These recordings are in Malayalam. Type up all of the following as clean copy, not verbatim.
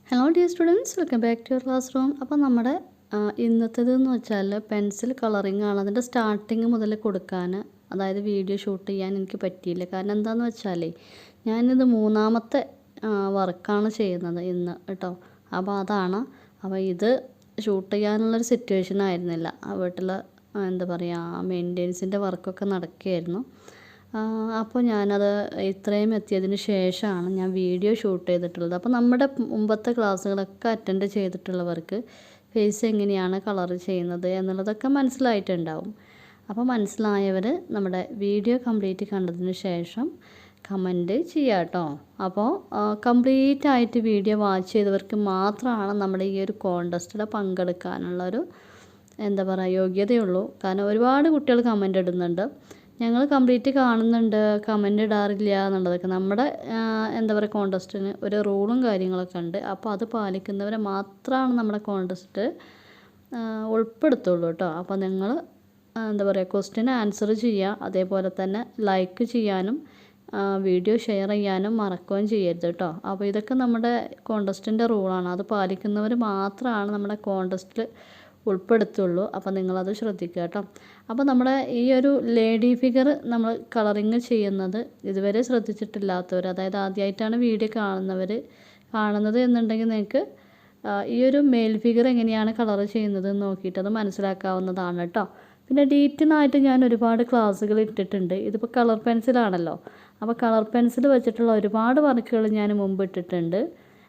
Hello dear students, welcome back to your classroom. അപ്പോൾ നമ്മുടെ ഇന്നത്തേതെന്ന് വെച്ചാൽ പെൻസിൽ കളറിംഗ് ആണ്. അതിൻ്റെ സ്റ്റാർട്ടിങ് മുതൽ കൊടുക്കാൻ, അതായത് വീഡിയോ ഷൂട്ട് ചെയ്യാൻ എനിക്ക് പറ്റിയില്ല. കാരണം എന്താണെന്ന് വെച്ചാൽ ഞാനിത് മൂന്നാമത്തെ വർക്കാണ് ചെയ്യുന്നത് ഇന്ന് കേട്ടോ. അപ്പോൾ അതാണ്. അപ്പോൾ ഇത് ഷൂട്ട് ചെയ്യാനുള്ളൊരു സിറ്റുവേഷൻ ആയിരുന്നില്ല. വീട്ടിൽ എന്താ പറയുക, മെയിൻ്റെനൻസിൻ്റെ വർക്കൊക്കെ നടക്കുകയായിരുന്നു. അപ്പോൾ ഞാനത് ഇത്രയും എത്തിയതിന് ശേഷമാണ് ഞാൻ വീഡിയോ ഷൂട്ട് ചെയ്തിട്ടുള്ളത്. അപ്പോൾ നമ്മുടെ മുമ്പത്തെ ക്ലാസ്സുകളൊക്കെ അറ്റൻഡ് ചെയ്തിട്ടുള്ളവർക്ക് ഫേസ് എങ്ങനെയാണ് കളർ ചെയ്യുന്നത് എന്നുള്ളതൊക്കെ മനസ്സിലായിട്ടുണ്ടാവും. അപ്പോൾ മനസ്സിലായവർ നമ്മുടെ വീഡിയോ കംപ്ലീറ്റ് കണ്ടതിന് ശേഷം കമൻറ്റ് ചെയ്യുക കേട്ടോ. അപ്പോൾ കംപ്ലീറ്റ് ആയിട്ട് വീഡിയോ വാച്ച് ചെയ്തവർക്ക് മാത്രമാണ് നമ്മുടെ ഈ ഒരു കോൺടെസ്റ്റിൽ പങ്കെടുക്കാനുള്ളൊരു എന്താ പറയുക യോഗ്യതയുള്ളൂ. കാരണം ഒരുപാട് കുട്ടികൾ കമൻ്റ് ഇടുന്നുണ്ട്, ഞങ്ങൾ കംപ്ലീറ്റ് കാണുന്നുണ്ട്, കമൻ്റ് ഇടാറില്ല എന്നുള്ളതൊക്കെ. നമ്മുടെ എന്താ പറയുക കോൺടെസ്റ്റിന് ഒരു റൂളും കാര്യങ്ങളൊക്കെ ഉണ്ട്. അപ്പോൾ അത് പാലിക്കുന്നവരെ മാത്രമാണ് നമ്മുടെ കോൺടെസ്റ്റ് ഉൾപ്പെടുത്തുള്ളൂ കേട്ടോ. അപ്പോൾ നിങ്ങൾ എന്താ പറയുക ക്വസ്റ്റ്യൻ ആൻസർ ചെയ്യുക, അതേപോലെ തന്നെ ലൈക്ക് ചെയ്യാനും വീഡിയോ ഷെയർ ചെയ്യാനും മറക്കുകയും ചെയ്യരുത് കേട്ടോ. അപ്പോൾ ഇതൊക്കെ നമ്മുടെ കോൺടെസ്റ്റിൻ്റെ റൂളാണ്. അത് പാലിക്കുന്നവർ മാത്രമാണ് നമ്മുടെ കോൺടെസ്റ്റിൽ ഉൾപ്പെടുത്തുള്ളൂ. അപ്പോൾ നിങ്ങളത് ശ്രദ്ധിക്കുക കേട്ടോ. അപ്പോൾ നമ്മുടെ ഈ ഒരു ലേഡി ഫിഗർ നമ്മൾ കളറിങ് ചെയ്യുന്നത് ഇതുവരെ ശ്രദ്ധിച്ചിട്ടില്ലാത്തവർ, അതായത് ആദ്യമായിട്ടാണ് വീഡിയോ കാണുന്നത് എന്നുണ്ടെങ്കിൽ നിങ്ങൾക്ക് ഈ ഒരു മെയിൽ ഫിഗർ എങ്ങനെയാണ് കളർ ചെയ്യുന്നത് നോക്കിയിട്ട് അത് മനസ്സിലാക്കാവുന്നതാണ് കേട്ടോ. പിന്നെ ഡീറ്റെയിലായിട്ട് ഞാൻ ഒരുപാട് ക്ലാസ്സുകൾ ഇട്ടിട്ടുണ്ട്. ഇതിപ്പോൾ കളർ പെൻസിലാണല്ലോ. അപ്പോൾ കളർ പെൻസിൽ വെച്ചിട്ടുള്ള ഒരുപാട് വർക്കുകൾ ഞാൻ മുമ്പ് ഇട്ടിട്ടുണ്ട്.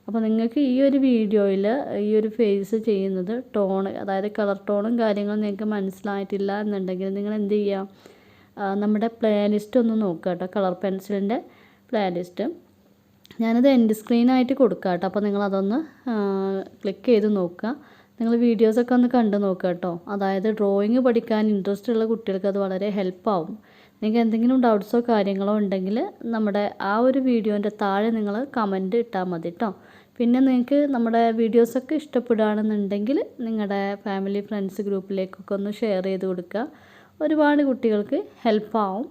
അപ്പോൾ നിങ്ങൾക്ക് ഈ ഒരു വീഡിയോയിൽ ഈ ഒരു ഫേസ് ചെയ്യുന്നത് ടോൺ, അതായത് കളർ ടോണും കാര്യങ്ങളും നിങ്ങൾക്ക് മനസ്സിലായിട്ടില്ല എന്നുണ്ടെങ്കിൽ നിങ്ങൾ എന്ത് ചെയ്യുക, നമ്മുടെ പ്ലേലിസ്റ്റ് ഒന്ന് നോക്കുക കേട്ടോ. കളർ പെൻസിലിൻ്റെ പ്ലേലിസ്റ്റ് ഞാനത് എൻഡ് സ്ക്രീനായിട്ട് കൊടുക്കുക കേട്ടോ. അപ്പോൾ നിങ്ങളതൊന്ന് ക്ലിക്ക് ചെയ്ത് നോക്കുക. നിങ്ങൾ വീഡിയോസൊക്കെ ഒന്ന് കണ്ടു നോക്കുക കേട്ടോ. അതായത് ഡ്രോയിങ് പഠിക്കാൻ ഇൻട്രസ്റ്റ് ഉള്ള കുട്ടികൾക്ക് അത് വളരെ ഹെൽപ്പാവും. നിങ്ങൾക്ക് എന്തെങ്കിലും ഡൗട്ട്സോ കാര്യങ്ങളോ ഉണ്ടെങ്കിൽ നമ്മുടെ ആ ഒരു വീഡിയോൻ്റെ താഴെ നിങ്ങൾ കമൻറ്റ് ഇട്ടാൽ മതി കേട്ടോ. പിന്നെ നിങ്ങൾക്ക് നമ്മുടെ വീഡിയോസൊക്കെ ഇഷ്ടപ്പെടുകയാണെന്നുണ്ടെങ്കിൽ നിങ്ങളുടെ ഫാമിലി ഫ്രണ്ട്സ് ഗ്രൂപ്പിലേക്കൊക്കെ ഒന്ന് ഷെയർ ചെയ്ത് കൊടുക്കുക. ഒരുപാട് കുട്ടികൾക്ക് ഹെൽപ്പാവും.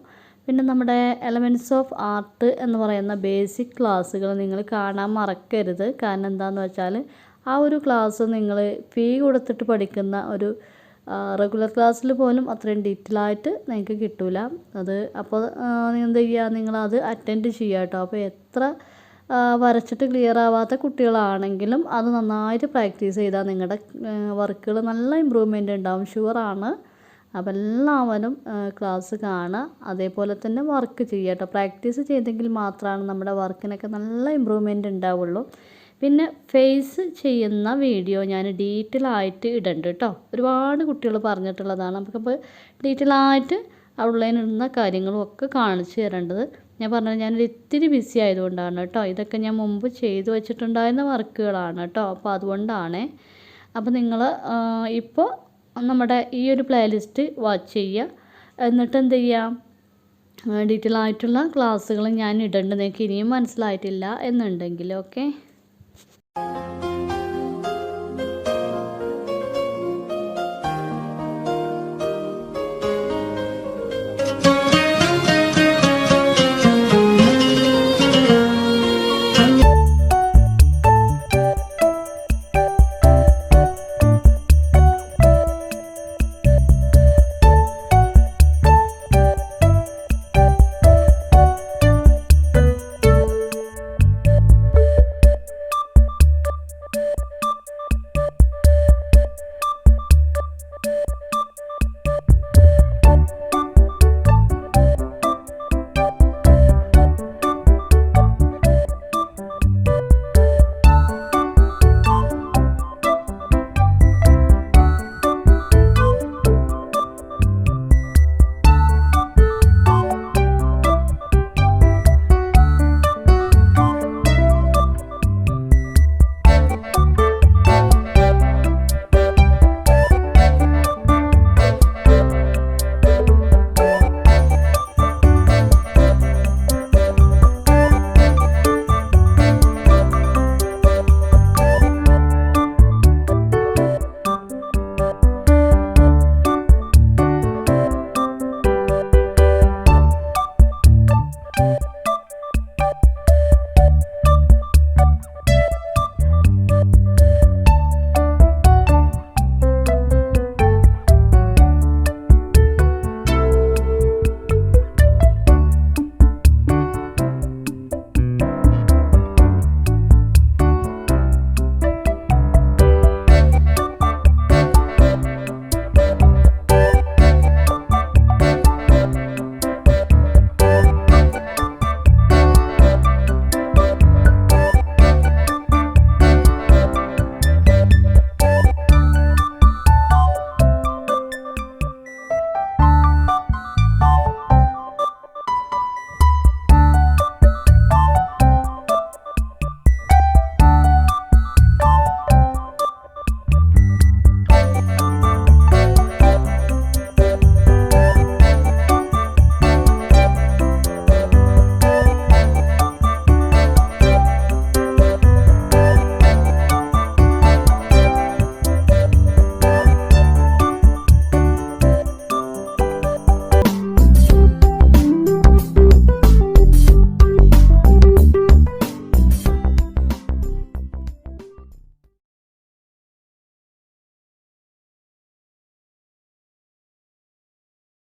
പിന്നെ നമ്മുടെ എലമെൻറ്റ്സ് ഓഫ് ആർട്ട് എന്ന് പറയുന്ന ബേസിക് ക്ലാസ്സുകൾ നിങ്ങൾ കാണാൻ മറക്കരുത്. കാരണം എന്താണെന്ന് വെച്ചാൽ ആ ഒരു ക്ലാസ് നിങ്ങൾ ഫീ കൊടുത്തിട്ട് പഠിക്കുന്ന ഒരു റെഗുലർ ക്ലാസ്സിൽ പോലും അത്രയും ഡീറ്റെയിൽ ആയിട്ട് നിങ്ങൾക്ക് കിട്ടില്ല. അത് അപ്പോൾ എന്ത് ചെയ്യുക, നിങ്ങളത് അറ്റൻഡ് ചെയ്യുക കേട്ടോ. അപ്പോൾ എത്ര വരച്ചിട്ട് ക്ലിയർ ആവാത്ത കുട്ടികളാണെങ്കിലും അത് നന്നായിട്ട് പ്രാക്ടീസ് ചെയ്താൽ നിങ്ങളുടെ വർക്കുകൾ നല്ല ഇമ്പ്രൂവ്മെൻ്റ് ഉണ്ടാവും, ഷുവറാണ്. അപ്പോൾ എല്ലാവരും ക്ലാസ് കാണുക, അതേപോലെ തന്നെ വർക്ക് ചെയ്യുക കേട്ടോ. പ്രാക്ടീസ് ചെയ്തെങ്കിൽ മാത്രമാണ് നമ്മുടെ വർക്കിനൊക്കെ നല്ല ഇമ്പ്രൂവ്മെൻ്റ് ഉണ്ടാവുള്ളൂ. പിന്നെ ഫേസ് ചെയ്യുന്ന വീഡിയോ ഞാൻ ഡീറ്റെയിൽ ആയിട്ട് ഇടുന്നുണ്ട് കേട്ടോ. ഒരുപാട് കുട്ടികൾ പറഞ്ഞിട്ടുള്ളതാണ്. നമുക്കപ്പോൾ ഡീറ്റെയിൽ ആയിട്ട് ഔട്ട്ലൈൻ ഇടുന്ന കാര്യങ്ങളും ഒക്കെ കാണിച്ചു തരേണ്ടത്. ഞാൻ പറഞ്ഞത് ഞാനൊരു ഇത്തിരി ബിസി ആയതുകൊണ്ടാണ് കേട്ടോ. ഇതൊക്കെ ഞാൻ മുമ്പ് ചെയ്തു വെച്ചിട്ടുണ്ടായിരുന്ന വർക്കുകളാണ് കേട്ടോ. അപ്പോൾ അതുകൊണ്ടാണ്. അപ്പോൾ നിങ്ങൾ ഇപ്പോൾ നമ്മുടെ ഈ ഒരു പ്ലേലിസ്റ്റ് വാച്ച് ചെയ്യുക. എന്നിട്ട് എന്ത് ചെയ്യുക, ഡീറ്റെയിൽ ആയിട്ടുള്ള ക്ലാസ്സുകൾ ഞാൻ ഇടേണ്ടത് നിങ്ങൾക്ക് ഇനിയും മനസ്സിലായിട്ടില്ല എന്നുണ്ടെങ്കിൽ ഓക്കെ.